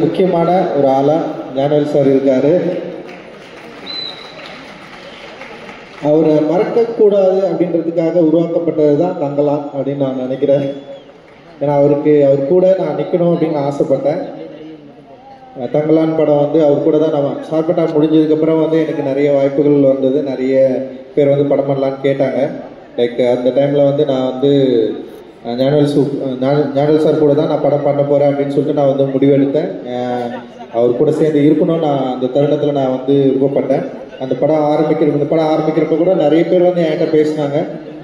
முக்கியமான ஒரு ஆளா ஞானவேல் சார் இருக்காரு. அவரை மறக்கக்கூடாது அப்படின்றதுக்காக உருவாக்கப்பட்டது தான் தங்கலான் அப்படின்னு நான் நினைக்கிறேன். ஏன்னா அவர் கூட நான் நிற்கணும் அப்படின்னு நான் ஆசைப்பட்டேன். தங்கலான் படம் வந்து அவர் கூட தான் நான் சார்பட்டா முடிஞ்சதுக்கப்புறம் வந்து எனக்கு நிறைய வாய்ப்புகள் வந்தது. நிறைய பேர் வந்து படம் பண்ணலான்னு கேட்டாங்க. லைக் அந்த டைமில் வந்து நான் வந்து ஞானவேல் சார் கூட தான் நான் படம் பண்ண போகிறேன் அப்படின்னு சொல்லிட்டு நான் வந்து முடிவெடுத்தேன். அவர் கூட சேர்ந்து இருக்கணும். நான் அந்த தருணத்தில் நான் வந்து விருப்பப்பட்டேன். அந்த படம் ஆரம்பிக்கிறப்ப கூட நிறைய பேர் வந்து என்கிட்ட பேசினாங்க.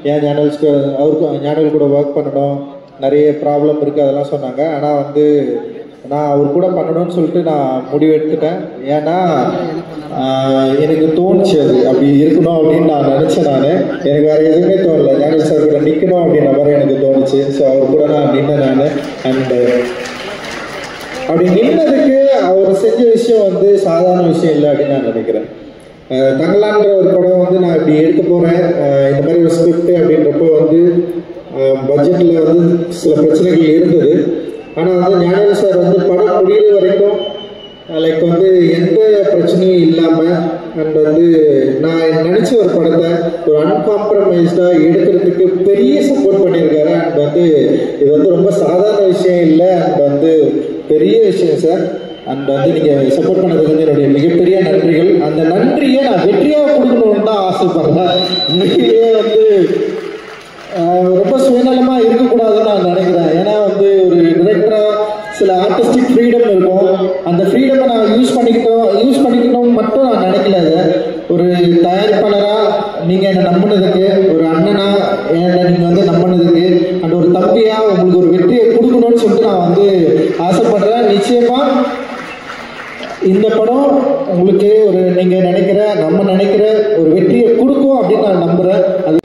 ஏன் ஞானவேல் கூட ஒர்க் பண்ணணும், நிறைய ப்ராப்ளம் இருக்குது அதெல்லாம் சொன்னாங்க. ஆனால் வந்து நான் அவர் கூட பண்ணணும்னு சொல்லிட்டு நான் முடிவெடுத்துட்டேன். ஏன்னா எனக்கு தோணுச்சு அது அப்படி இருக்கணும் அப்படின்னு நான் நினச்சேன். எனக்கு வேறு எதுவுமே தோணலை. ஞானவேல் சார் கூட நிற்கணும் அப்படின்ற மாதிரி எனக்கு தோணுச்சு. ஸோ அவர் கூட நான் நின்னேன். அண்டு அப்படி நின்னதுக்கு அவர் செஞ்ச விஷயம் வந்து சாதாரண விஷயம் இல்லை அப்படின்னு நான் நினைக்கிறேன். தங்கலான்ற ஒரு படம் வந்து நான் இப்படி எடுக்க போகிறேன், இந்த மாதிரி ஒரு ஸ்கிரிப்ட் அப்படின்றப்போ வந்து பட்ஜெட்டில் வந்து சில பிரச்சனைகள் இருந்தது. ஆனால் வந்து ஞானவேல் சார் வந்து படம் முடிகிற வரைக்கும் லைக் வந்து எந்த பிரச்சனையும் இல்லாமல் அண்ட் வந்து நான் நினச்ச ஒரு படத்தை ஒரு அன்காம்ப்ரமைஸ்டாக எடுக்கிறதுக்கு பெரிய சப்போர்ட் பண்ணியிருக்காரு. அண்ட் வந்து இது வந்து ரொம்ப சாதாரண விஷயம் இல்லை, அண்ட் வந்து பெரிய விஷயம் சார். அண்ட் வந்து நீங்கள் சப்போர்ட் பண்ணதுக்கு வந்து என்னுடைய மிகப்பெரிய நன்றிகள். அந்த நன்றியை நான் வெற்றியாக கொடுக்கணும்னு தான் ஆசைப்படுறேன். உண்மையிலேயே வந்து ரொம்ப சுயநலமாக இருக்கக்கூடாதுன்னு நான் நினைக்கிறேன். ஏன்னா வந்து ஒரு டிரெக்டராக சில ஆர்டிஸ்டிக் ஃப்ரீடம் இருக்கும். அந்த ஃப்ரீடமை நான் யூஸ் பண்ணிக்கணும் மட்டும் நான் நினைக்கல. ஒரு தயாரிப்பாளராக நீங்கள் என்னை நம்பினதுக்கு, ஒரு அண்ணனா என்னை நீங்கள் வந்து நம்பினதுக்கு, அண்ட் ஒரு தம்பியாக உங்களுக்கு ஒரு வெற்றியை கொடுக்கணும்னு சொல்லிட்டு நான் வந்து ஆசைப்படுறேன். நிச்சயமாக இந்த படம் உங்களுக்கு ஒரு நீங்கள் நம்ம நினைக்கிற ஒரு வெற்றியை கொடுக்கும் அப்படின்னு நான் நம்புகிறேன். அது